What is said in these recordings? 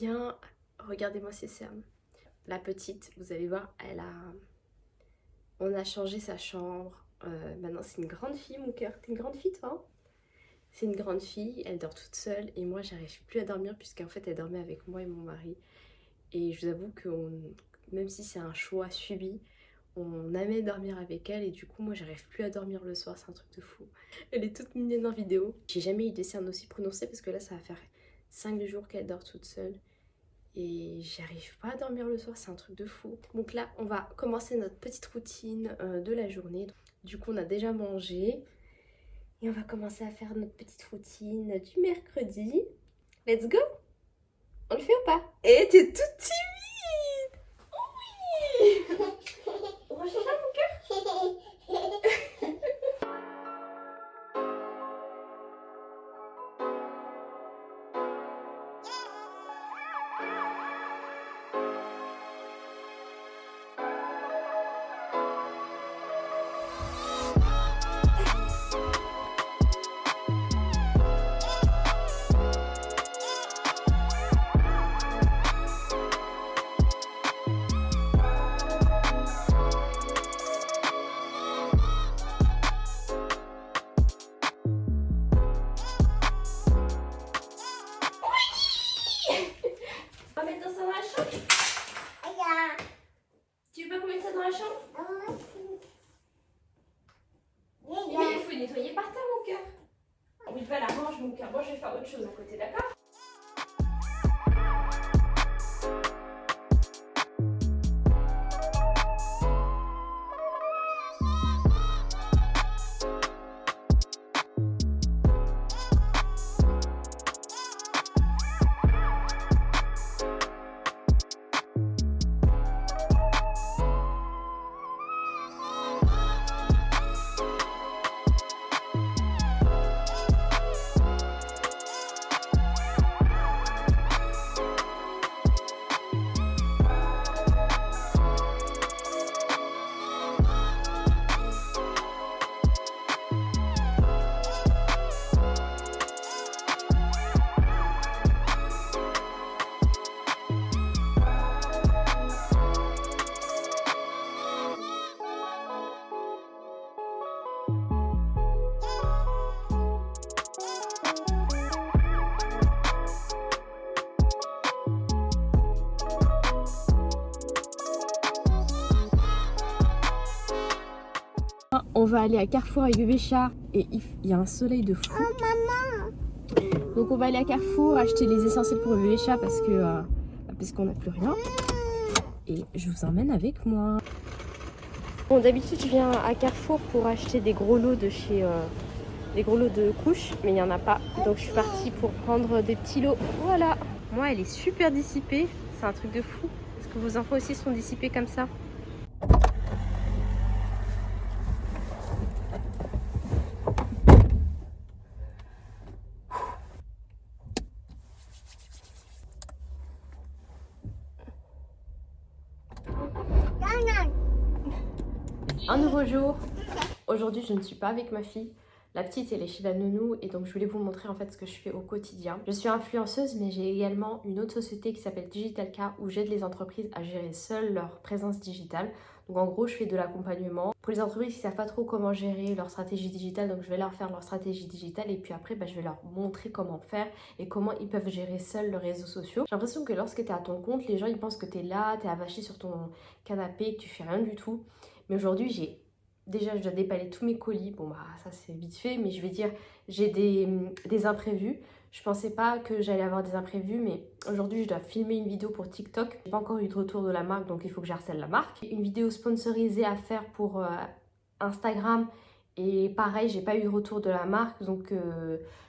bien, regardez-moi ces cernes. La petite, vous allez voir, on a changé sa chambre. Maintenant c'est une grande fille, mon cœur. T'es une grande fille toi, hein? C'est une grande fille, elle dort toute seule et moi j'arrive plus à dormir puisqu'en fait elle dormait avec moi et mon mari. Et je vous avoue que même si c'est un choix subi, on aimait dormir avec elle et du coup moi j'arrive plus à dormir le soir, c'est un truc de fou. Elle est toute mignonne en vidéo. J'ai jamais eu des cernes aussi prononcées parce que là ça va faire 5 jours qu'elle dort toute seule. Et j'arrive pas à dormir le soir, c'est un truc de fou. Donc là, on va commencer notre petite routine de la journée. Du coup, on a déjà mangé. Et on va commencer à faire notre petite routine du mercredi. Let's go! On le fait ou pas? Et t'es toute timide! Oui! On va chercher mon cœur? On va mettre ça dans la chambre? Tu veux pas qu'on mette ça dans la chambre? Mais il faut nettoyer par terre, mon cœur. Oui, va la range, mon cœur. Moi, je vais faire autre chose à côté, d'accord? On va aller à Carrefour avec bébé chat et il y a un soleil de fou. Oh maman! Donc on va aller à Carrefour acheter les essentiels pour bébé chat parce qu'on n'a plus rien. Et je vous emmène avec moi. Bon, d'habitude je viens à Carrefour pour acheter des gros lots de chez des gros lots de couches, mais il n'y en a pas. Donc je suis partie pour prendre des petits lots. Voilà. Moi elle est super dissipée, c'est un truc de fou. Est-ce que vos enfants aussi sont dissipés comme ça? Un nouveau jour. Aujourd'hui je ne suis pas avec ma fille. La petite elle est chez la nounou et donc je voulais vous montrer en fait ce que je fais au quotidien. Je suis influenceuse mais j'ai également une autre société qui s'appelle Digitalka où j'aide les entreprises à gérer seules leur présence digitale. Donc en gros je fais de l'accompagnement pour les entreprises qui ne savent pas trop comment gérer leur stratégie digitale. Donc je vais leur faire leur stratégie digitale et puis après je vais leur montrer comment faire et comment ils peuvent gérer seuls leurs réseaux sociaux. J'ai l'impression que lorsque tu es à ton compte, les gens ils pensent que tu es là, tu es avachi sur ton canapé, que tu fais rien du tout. Mais aujourd'hui déjà je dois déballer tous mes colis, bon bah ça c'est vite fait, mais je vais dire j'ai des imprévus. Je pensais pas que j'allais avoir des imprévus, mais aujourd'hui je dois filmer une vidéo pour TikTok. J'ai pas encore eu de retour de la marque, donc il faut que j'harcèle la marque. Une vidéo sponsorisée à faire pour Instagram, et pareil j'ai pas eu de retour de la marque, donc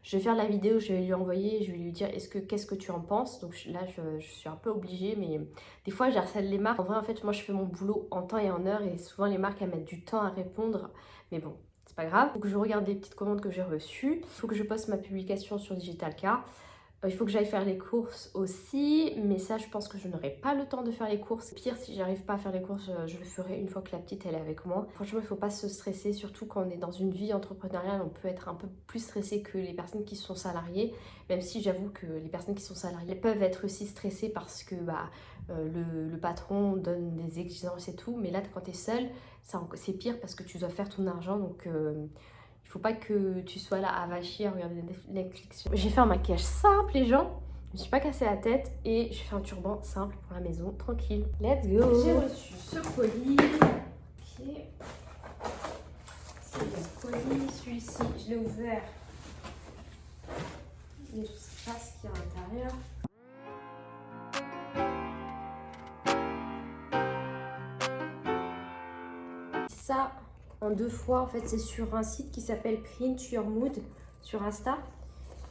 je vais faire la vidéo, je vais lui envoyer, je vais lui dire qu'est-ce que tu en penses. Donc là je suis un peu obligée, mais des fois j'harcèle les marques. En vrai en fait moi je fais mon boulot en temps et en heure et souvent les marques elles mettent du temps à répondre, mais bon c'est pas grave. Donc je regarde les petites commandes que j'ai reçues, il faut que je poste ma publication sur Digitalka. Il faut que j'aille faire les courses aussi, mais ça je pense que je n'aurai pas le temps de faire les courses. Pire, si j'arrive pas à faire les courses, je le ferai une fois que la petite elle est avec moi. Franchement, il faut pas se stresser, surtout quand on est dans une vie entrepreneuriale, on peut être un peu plus stressé que les personnes qui sont salariées. Même si j'avoue que les personnes qui sont salariées peuvent être aussi stressées parce que le patron donne des exigences et tout. Mais là, quand tu es seule, c'est pire parce que tu dois faire ton argent, donc... il faut pas que tu sois là à vacher à regarder Netflix. J'ai fait un maquillage simple, les gens. Je me suis pas cassé la tête et j'ai fait un turban simple pour la maison, tranquille. Let's go. J'ai reçu ce colis. Ok. C'est le colis. Celui-ci, je l'ai ouvert. Il y a tout ça qui est à l'intérieur. Ça, en 2 fois, en fait, c'est sur un site qui s'appelle Print Your Mood sur Insta.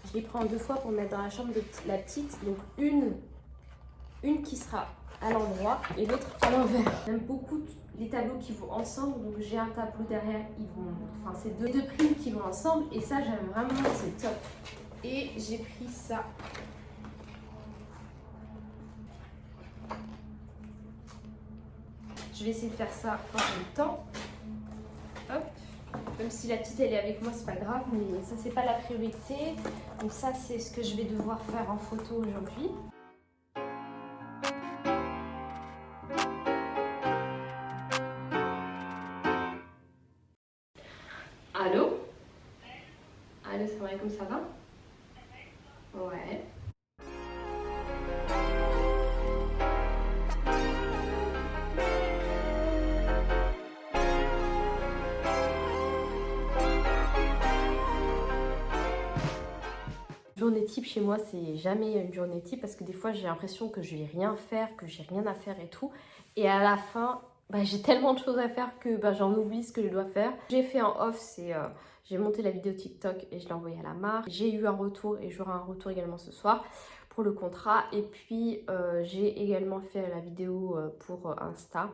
Je les prends en 2 fois pour mettre dans la chambre de la petite. Donc une qui sera à l'endroit et l'autre à l'envers. J'aime beaucoup les tableaux qui vont ensemble. Donc j'ai un tableau derrière, c'est deux prints qui vont ensemble. Et ça, j'aime vraiment, c'est top. Et j'ai pris ça. Je vais essayer de faire ça en même temps. Hop. Même si la petite elle est avec moi, c'est pas grave, mais ça c'est pas la priorité. Donc ça c'est ce que je vais devoir faire en photo aujourd'hui. Allô? Allô, salam alaikum, ça va? Ouais. Journée type chez moi, c'est jamais une journée type parce que des fois j'ai l'impression que je vais rien faire, que j'ai rien à faire et tout. Et à la fin, j'ai tellement de choses à faire que j'en oublie ce que je dois faire. J'ai fait en off, j'ai monté la vidéo TikTok et je l'ai envoyée à la marque. J'ai eu un retour et j'aurai un retour également ce soir pour le contrat. Et puis j'ai également fait la vidéo pour Insta.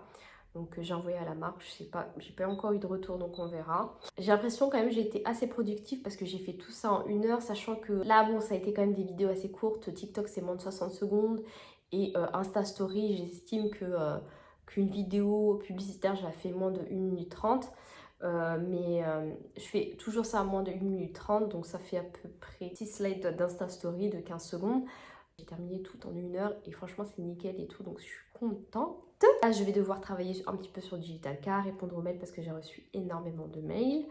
Donc j'ai envoyé à la marque, je sais pas, j'ai pas encore eu de retour donc on verra. J'ai l'impression quand même que j'ai été assez productive parce que j'ai fait tout ça en 1 heure, sachant que là bon ça a été quand même des vidéos assez courtes, TikTok c'est moins de 60 secondes et Insta Story j'estime qu'une vidéo publicitaire je la fais moins de 1 minute 30. Je fais toujours ça à moins de 1 minute 30 donc ça fait à peu près 6 slides d'Insta Story de 15 secondes. J'ai terminé tout en 1 heure et franchement c'est nickel et tout donc je suis contente. Là je vais devoir travailler un petit peu sur Digital Car, répondre aux mails parce que j'ai reçu énormément de mails.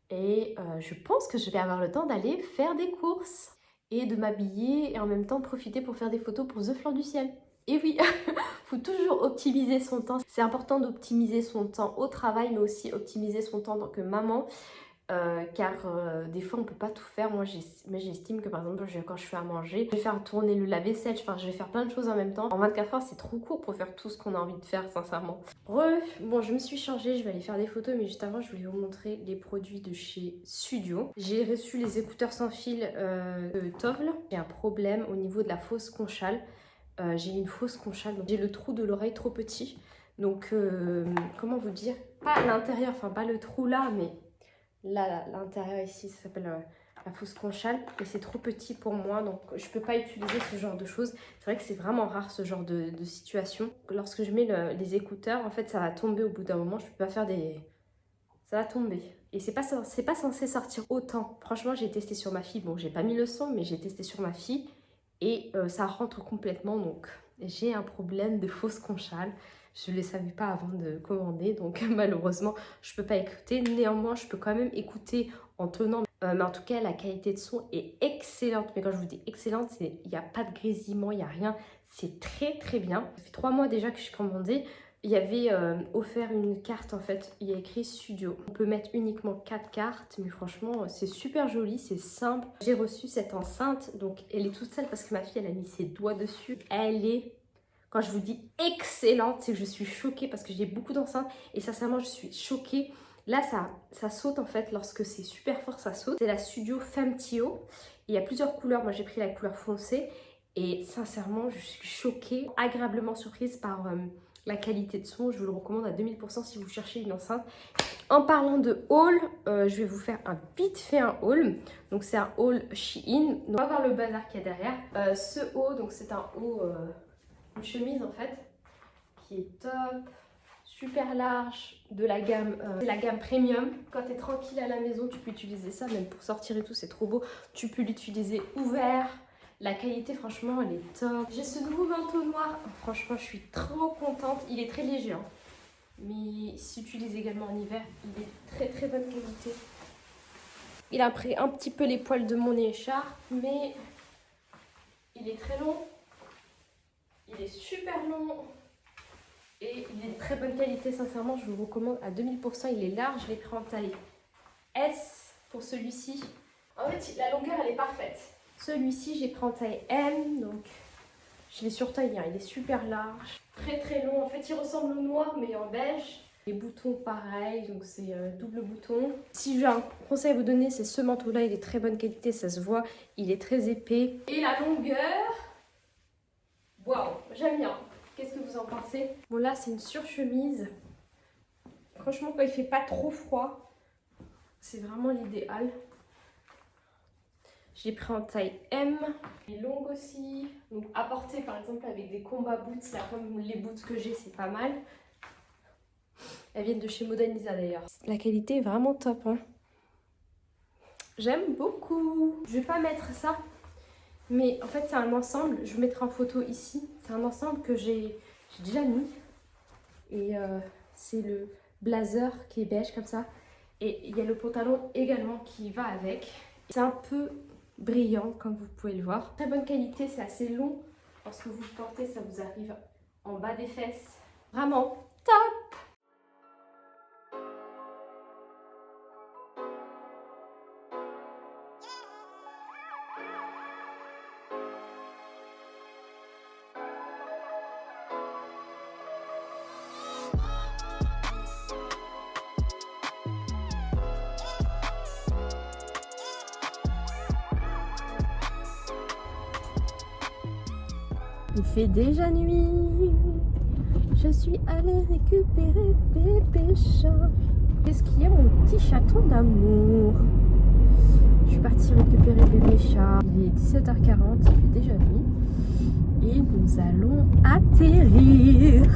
Et je pense que je vais avoir le temps d'aller faire des courses et de m'habiller et en même temps profiter pour faire des photos pour The Flanc du Ciel. Et oui, faut toujours optimiser son temps. C'est important d'optimiser son temps au travail mais aussi optimiser son temps en tant que maman. Car des fois on peut pas tout faire. Moi j'estime que par exemple quand je fais à manger, je vais faire tourner le lave-vaisselle, je vais faire plein de choses en même temps. En 24 heures c'est trop court pour faire tout ce qu'on a envie de faire sincèrement. Bon je me suis changée, je vais aller faire des photos mais juste avant je voulais vous montrer les produits de chez Sudio. J'ai reçu les écouteurs sans fil de Tovl. J'ai un problème au niveau de la fausse conchale. J'ai une fausse conchale, donc j'ai le trou de l'oreille trop petit. Donc comment vous dire, pas à l'intérieur, enfin pas le trou là mais là, l'intérieur ici, ça s'appelle la fausse conchale. Et c'est trop petit pour moi, donc je peux pas utiliser ce genre de choses. C'est vrai que c'est vraiment rare ce genre de situation. Lorsque je mets les écouteurs, en fait, ça va tomber au bout d'un moment. Je peux pas faire des... Ça va tomber. Et c'est pas censé sortir autant. Franchement, j'ai testé sur ma fille. Bon, j'ai pas mis le son, mais j'ai testé sur ma fille. Et ça rentre complètement, donc j'ai un problème de fausse conchale. Je ne le savais pas avant de commander, donc malheureusement, je ne peux pas écouter. Néanmoins, je peux quand même écouter en tenant. Mais en tout cas, la qualité de son est excellente. Mais quand je vous dis excellente, il n'y a pas de grésillement, il n'y a rien. C'est très très bien. Ça fait 3 mois déjà que je suis commandée. Il y avait offert une carte en fait, il y a écrit Studio. On peut mettre uniquement 4 cartes, mais franchement c'est super joli, c'est simple. J'ai reçu cette enceinte, donc elle est toute seule parce que ma fille elle a mis ses doigts dessus. Elle est, quand je vous dis excellente, c'est que je suis choquée parce que j'ai beaucoup d'enceintes et sincèrement je suis choquée. Là ça saute en fait, lorsque c'est super fort ça saute. C'est la Studio Femtio, il y a plusieurs couleurs, moi j'ai pris la couleur foncée et sincèrement je suis choquée, agréablement surprise par... la qualité de son, je vous le recommande à 2000% si vous cherchez une enceinte. En parlant de haul, je vais vous faire vite fait un haul. Donc c'est un haul Shein. Donc, on va voir le bazar qu'il y a derrière. Ce haut, donc c'est un haut, une chemise en fait, qui est top, super large, de la gamme, c'est la gamme premium. Quand tu es tranquille à la maison, tu peux utiliser ça, même pour sortir et tout, c'est trop beau. Tu peux l'utiliser ouvert. La qualité, franchement, elle est top. J'ai ce nouveau manteau noir. Franchement, je suis trop contente. Il est très léger, hein. Mais il s'utilise également en hiver. Il est très bonne qualité. Il a pris un petit peu les poils de mon écharpe, mais il est très long. Il est super long. Et il est de très bonne qualité, sincèrement, je vous le recommande à 2000%. Il est large, je l'ai pris en taille S pour celui-ci. En fait, la longueur, elle est parfaite. Celui-ci, j'ai pris en taille M, donc je l'ai surtaillé, hein. Il est super large, très long. En fait, il ressemble au noir, mais en beige. Les boutons, pareil, donc c'est double bouton. Si j'ai un conseil à vous donner, c'est ce manteau-là. Il est très bonne qualité, ça se voit. Il est très épais. Et la longueur, waouh, j'aime bien. Qu'est-ce que vous en pensez? Bon, là, c'est une surchemise. Franchement, quand il fait pas trop froid, c'est vraiment l'idéal. J'ai pris en taille M. Elle est longue aussi. Donc, à porter, par exemple, avec des combat boots, là, comme les boots que j'ai, c'est pas mal. Elles viennent de chez Modaniza, d'ailleurs. La qualité est vraiment top, hein. J'aime beaucoup. Je vais pas mettre ça. Mais en fait, c'est un ensemble. Je vous mettrai en photo ici. C'est un ensemble que j'ai déjà mis. Et c'est le blazer qui est beige comme ça. Et il y a le pantalon également qui va avec. C'est un peu brillant, comme vous pouvez le voir. Très bonne qualité, c'est assez long. Lorsque vous le portez, ça vous arrive en bas des fesses. Vraiment top! Il fait déjà nuit. Je suis allée récupérer bébé chat. Qu'est-ce qu'il y a, mon petit chaton d'amour? Je suis partie récupérer bébé chat. Il est 17h40, il fait déjà nuit. Et nous allons atterrir.